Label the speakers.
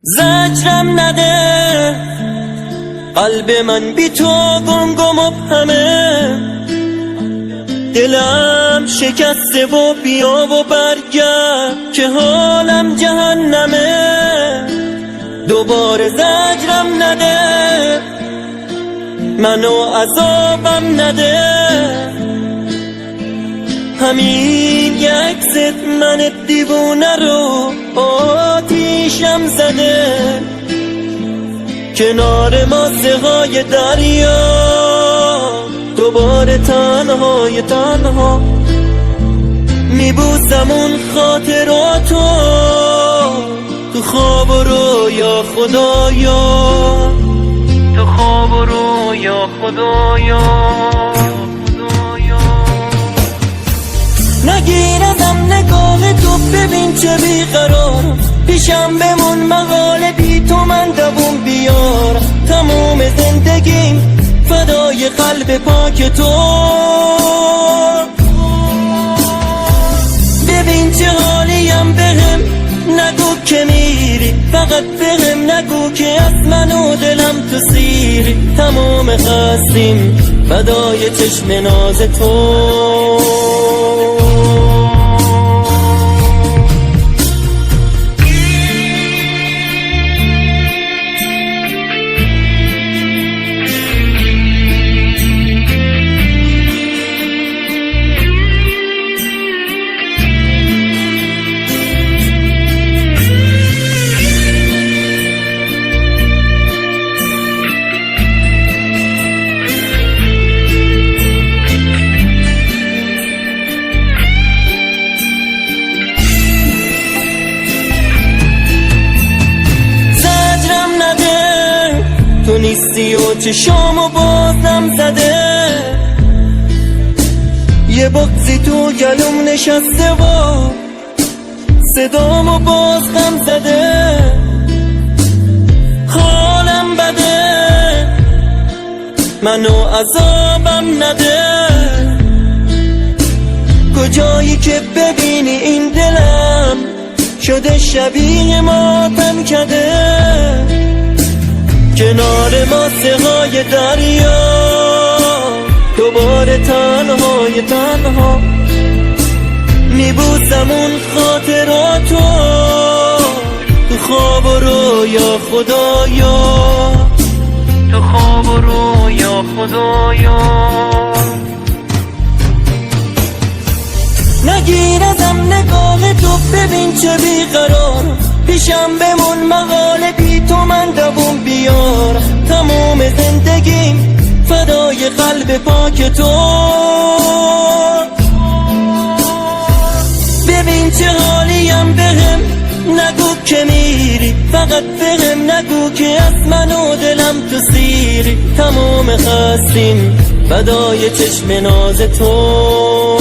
Speaker 1: زجرم نده قلب من بی تو گم مبهمه، دلم شکسته و بیا و برگرد که حالم جهنمه. دوباره زجرم نده، منو عذابم نده، همین یک زد من دیوونه رو آتیشم زده. کنار ماسه‌های دریا دوباره تنها میبوسم اون خاطراتو تو خواب و رویا خدایا، تو خواب و رویا خدایا. نگیر ازم نگاه تو، ببین چه بیقرارم، پیشم بمون مقاله بی تو من دووم بیار. تموم زندگیم فدای قلب پاک تو، ببین چه حالیم، بهم نگو که میری، فقط بهم نگو که از من و دلم تو سیری. تمام هستیم فدای چشم ناز تو. تو نیستی و چشامو بازم زده، یه بغضی تو گلوم نشسته و صدامو باز غم زده. حالم بده، منو عذابم نده، کجایی که ببینی این دلم شده شبیه ماتم کده. کنار ماسه‌های دریا دوباره تنها میبوسم اون خاطراتو تو خواب و رویا خدایا، تو خواب و رویا خدایا. نگیر ازم نگاه تو، ببین چه بیقرارم، پیشم بمون مقاله بی تو من دووم بیار. تموم زندگیم فدای قلب پاک تو، ببین چه حالیم، بهم نگو که میری، فقط بهم نگو که از من و دلم تو سیری. تمام هستیم فدای چشم ناز تو.